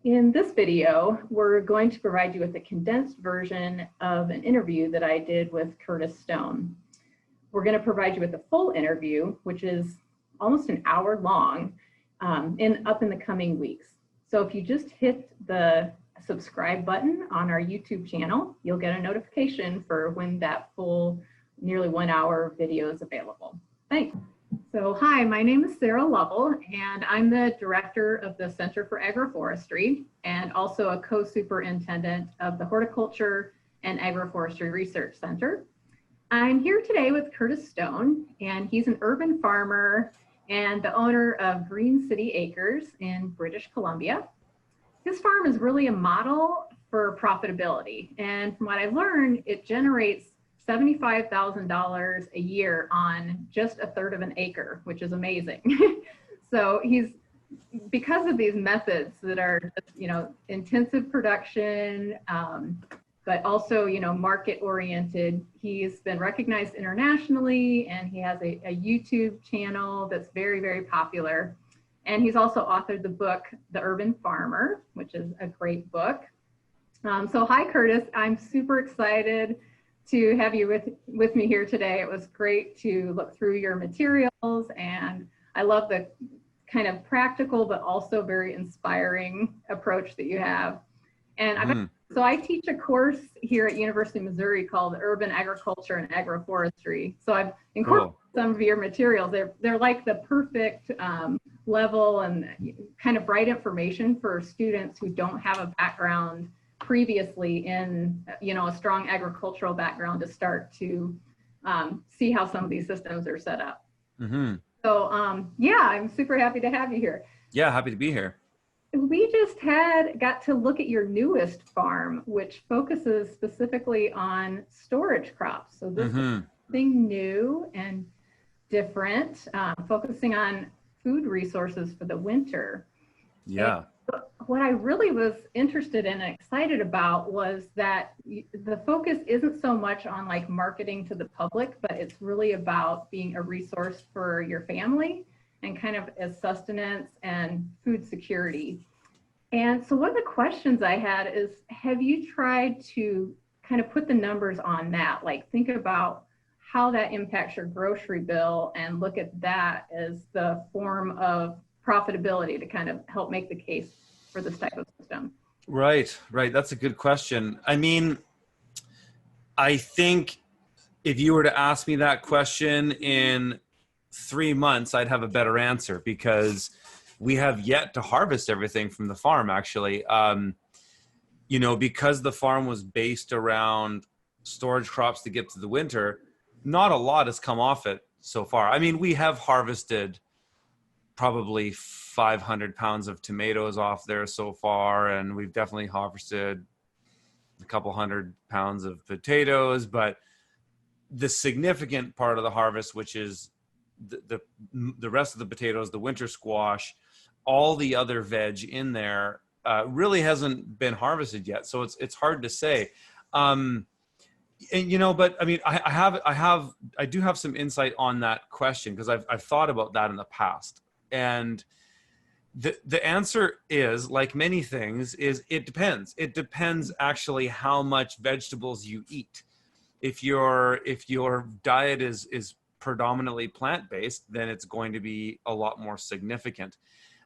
In this video, we're going to provide you with a condensed version of an interview that I did with Curtis Stone. We're going to provide you with a full interview, which is almost an hour long, up in the coming weeks. So if you just hit the subscribe button on our YouTube channel, you'll get a notification for when that full, nearly 1 hour video is available. Thanks. So hi, my name is Sarah Lovell, and I'm the director of the Center for Agroforestry and also a co-superintendent of the Horticulture and Agroforestry Research Center. I'm here today with Curtis Stone, and he's an urban farmer and the owner of Green City Acres in British Columbia. His farm is really a model for profitability, and from what I've learned, it generates $75,000 a year on just a third of an acre, which is amazing. So because of these methods that are, intensive production, but also, market oriented, he's been recognized internationally, and he has a YouTube channel that's very, very popular. And he's also authored the book, The Urban Farmer, which is a great book. So hi, Curtis. I'm super excited to have you with me here today. It was great to look through your materials, and I love the kind of practical but also very inspiring approach that you have. And so I teach a course here at University of Missouri called Urban Agriculture and Agroforestry. So I've incorporated some of your materials. They're like the perfect level and kind of bright information for students who don't have a background previously in, a strong agricultural background to start to see how some of these systems are set up. So yeah, I'm super happy to have you here. Yeah, happy to be here. We just got to look at your newest farm, which focuses specifically on storage crops. So this is something new and different, focusing on food resources for the winter. Yeah. And what I really was interested in and excited about was that the focus isn't so much on like marketing to the public, but it's really about being a resource for your family and kind of as sustenance and food security. And so one of the questions I had is, have you tried to kind of put the numbers on that? Like think about how that impacts your grocery bill and look at that as the form of profitability to kind of help make the case for this type of system. Right. That's a good question. I mean, I think if you were to ask me that question in 3 months, I'd have a better answer because we have yet to harvest everything from the farm, actually. Because the farm was based around storage crops to get to the winter, not a lot has come off it so far. I mean, we have harvested probably 500 pounds of tomatoes off there so far, and we've definitely harvested a couple 100 pounds of potatoes, but the significant part of the harvest, which is the rest of the potatoes, the winter squash, all the other veg in there, really hasn't been harvested yet. So it's hard to say. But I mean, I do have some insight on that question because I've thought about that in the past. And the answer is, like many things, is it depends. It depends actually how much vegetables you eat. If your diet is predominantly plant-based, then it's going to be a lot more significant.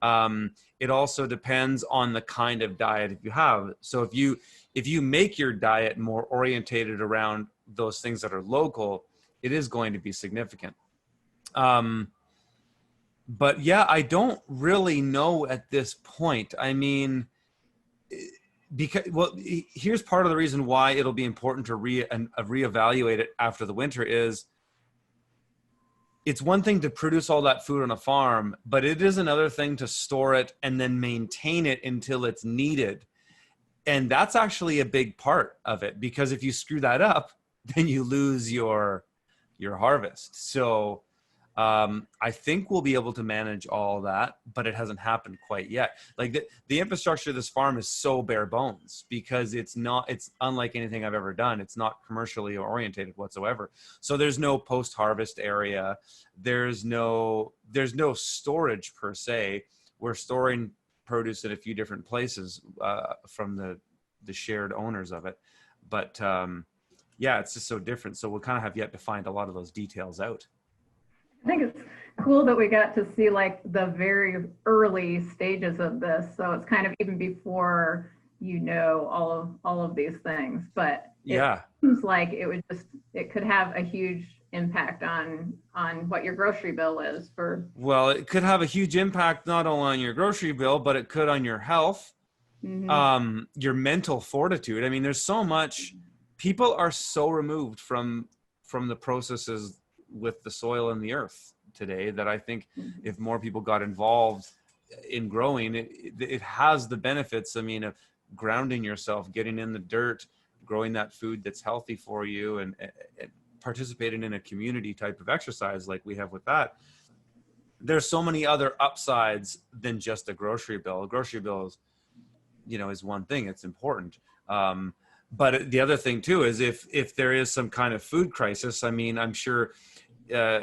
It also depends on the kind of diet you have. So if you make your diet more orientated around those things that are local, it is going to be significant. But yeah, I don't really know at this point. I mean, here's part of the reason why it'll be important to reevaluate it after the winter is it's one thing to produce all that food on a farm, but it is another thing to store it and then maintain it until it's needed. And that's actually a big part of it, because if you screw that up, then you lose your harvest. So I think we'll be able to manage all that, but it hasn't happened quite yet. Like the infrastructure of this farm is so bare bones because it's unlike anything I've ever done. It's not commercially orientated whatsoever. So there's no post-harvest area. There's no storage per se. We're storing produce in a few different places from the shared owners of it. But yeah, it's just so different. So we'll kind of have yet to find a lot of those details out. I think it's cool that we got to see like the very early stages of this. So it's kind of even before all of these things. But Yeah, it seems like it could have a huge impact on what your grocery bill is for. well, it could have a huge impact not only on your grocery bill, but it could on your health, your mental fortitude. I mean, there's so much. People are so removed from the processes with the soil and the earth today that I think if more people got involved in growing, it has the benefits. I mean, of grounding yourself, getting in the dirt, growing that food that's healthy for you, and participating in a community type of exercise like we have with that. There's so many other upsides than just a grocery bill. A grocery bill is, is one thing. It's important. But the other thing too is if there is some kind of food crisis, I mean, I'm sure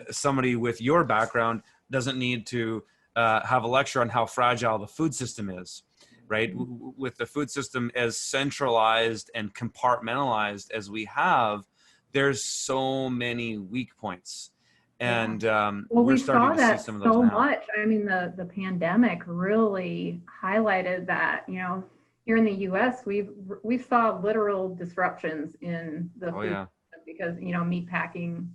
somebody with your background doesn't need to have a lecture on how fragile the food system is, right? With the food system as centralized and compartmentalized as we have, there's so many weak points. And we're starting to see some of those so now. much. I mean, the pandemic really highlighted that, here in the US, we saw literal disruptions in the food system because, meat packing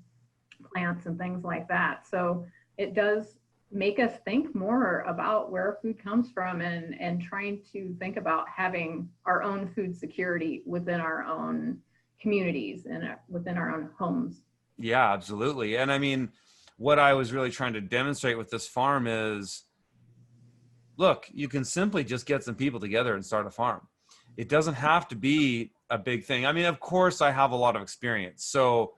plants and things like that. So it does make us think more about where food comes from and trying to think about having our own food security within our own communities and within our own homes. Yeah, absolutely. And I mean, what I was really trying to demonstrate with this farm is, look, you can simply just get some people together and start a farm. It doesn't have to be a big thing. I mean, of course, I have a lot of experience. So,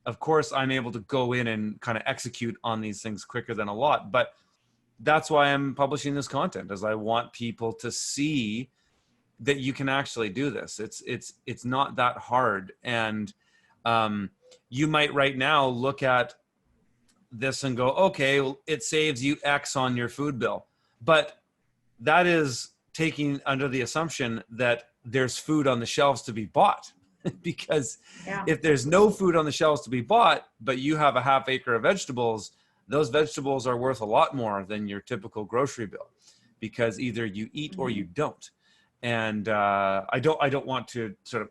of course, I'm able to go in and kind of execute on these things quicker than a lot. But that's why I'm publishing this content, is I want people to see that you can actually do this. It's not that hard. And you might right now look at this and go, okay, well, it saves you X on your food bill. But that is taking under the assumption that there's food on the shelves to be bought. Because if there's no food on the shelves to be bought, but you have a half acre of vegetables, those vegetables are worth a lot more than your typical grocery bill, because either you eat or you don't. And I don't want to sort of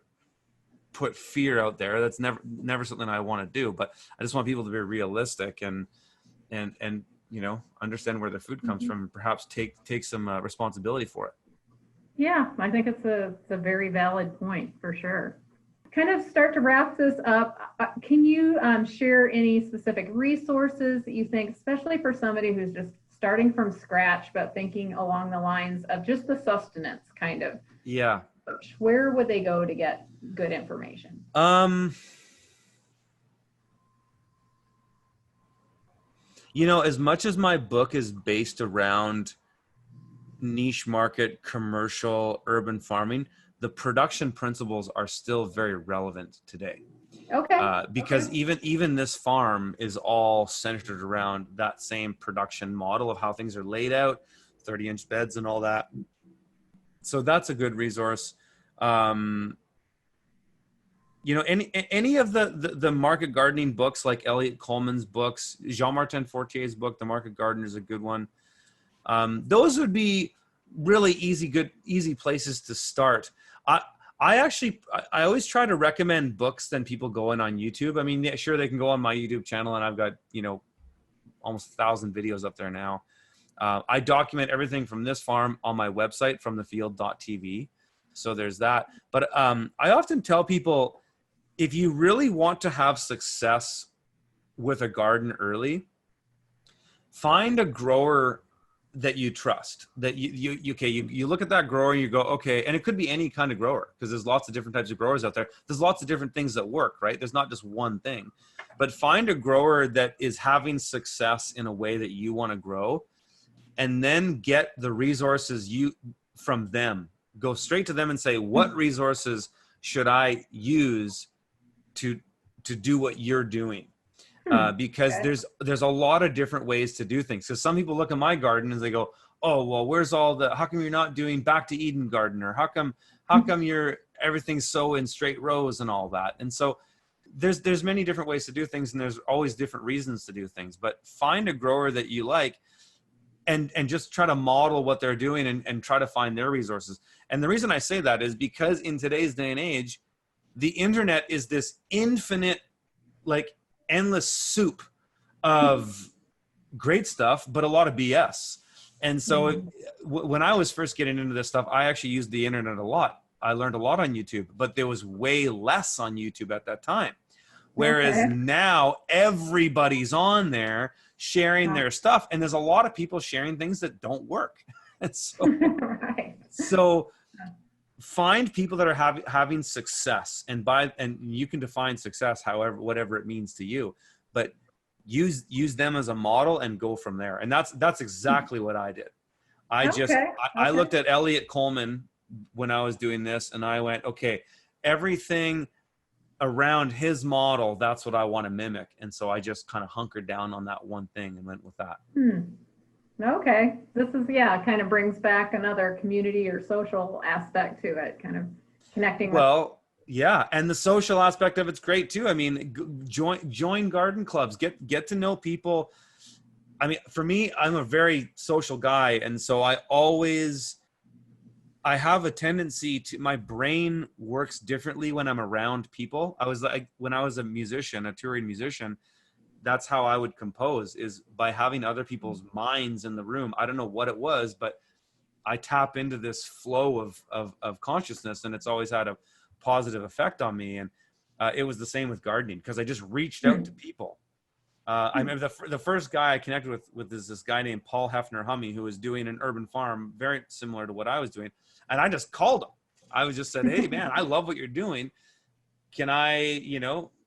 put fear out there. That's never something I want to do, but I just want people to be realistic and understand where their food comes from, and perhaps take some responsibility for it. Yeah, I think it's a very valid point for sure. Kind of start to wrap this up. Can you share any specific resources that you think, especially for somebody who's just starting from scratch, but thinking along the lines of just the sustenance kind of? Yeah. Where would they go to get good information? As much as my book is based around niche market, commercial, urban farming, the production principles are still very relevant today. Okay. Because even this farm is all centered around that same production model of how things are laid out, 30-inch beds and all that. So that's a good resource. Any of the market gardening books, like Elliot Coleman's books, Jean-Martin Fortier's book, The Market Gardener, is a good one. Those would be really easy places to start. I always try to recommend books than people going on YouTube. I mean, sure, they can go on my YouTube channel, and I've got, almost 1,000 videos up there now. I document everything from this farm on my website, fromthefield.tv. So there's that. But I often tell people, if you really want to have success with a garden early, find a grower that you trust, that you look at that grower and you go, okay, and it could be any kind of grower, because there's lots of different types of growers out there. There's lots of different things that work, right? There's not just one thing. But find a grower that is having success in a way that you want to grow, and then get the resources from them. Go straight to them and say, what resources should I use to do what you're doing? because Okay. there's a lot of different ways to do things. So some people look at my garden and they go, oh, well, how come you're not doing back to Eden garden? Or how come everything's so in straight rows and all that? And so there's many different ways to do things, and there's always different reasons to do things, but find a grower that you like and just try to model what they're doing and try to find their resources. And the reason I say that is because in today's day and age, the internet is this infinite, like endless soup of great stuff, but a lot of BS. And so when I was first getting into this stuff, I actually used the internet a lot. I learned a lot on YouTube, but there was way less on YouTube at that time. Whereas now everybody's on there sharing their stuff, and there's a lot of people sharing things that don't work. And so, so find people that are having success, and you can define success whatever it means to you, but use them as a model and go from there. And that's exactly what I did. I looked at Elliot Coleman when I was doing this, and I went, okay, everything around his model, that's what I want to mimic. And so I just kind of hunkered down on that one thing and went with that. Okay. This is, kind of brings back another community or social aspect to it, kind of connecting. Well, yeah. And the social aspect of it's great too. I mean, join garden clubs, get to know people. I mean, for me, I'm a very social guy. And so I have a tendency my brain works differently when I'm around people. When I was a musician, a touring musician, that's how I would compose, is by having other people's minds in the room. I don't know what it was, but I tap into this flow of consciousness, and it's always had a positive effect on me. And it was the same with gardening, because I just reached out to people. I remember the first guy I connected with is this guy named Paul Hefner Hummy, who was doing an urban farm very similar to what I was doing. And I just called him. I was just said, hey man, I love what you're doing. Can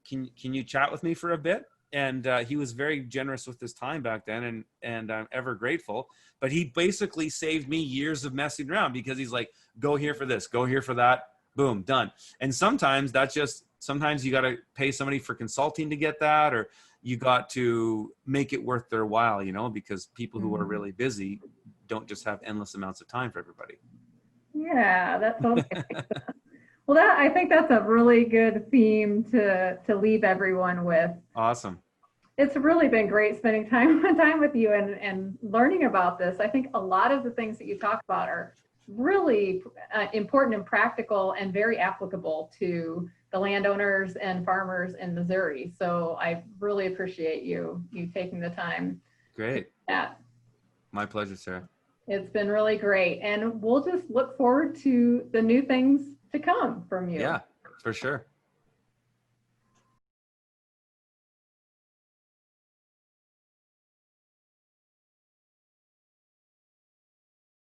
can you chat with me for a bit? And he was very generous with his time back then, and I'm ever grateful. But he basically saved me years of messing around, because he's like, go here for this, go here for that, boom, done. And sometimes you got to pay somebody for consulting to get that, or you got to make it worth their while, because people who are really busy don't just have endless amounts of time for everybody. Yeah, that's okay. Well, I think that's a really good theme to leave everyone with. Awesome. It's really been great spending time with you and learning about this. I think a lot of the things that you talk about are really important and practical and very applicable to the landowners and farmers in Missouri. So I really appreciate you taking the time. Great. Yeah. My pleasure, Sarah. It's been really great. And we'll just look forward to the new things to come from you. Yeah, for sure.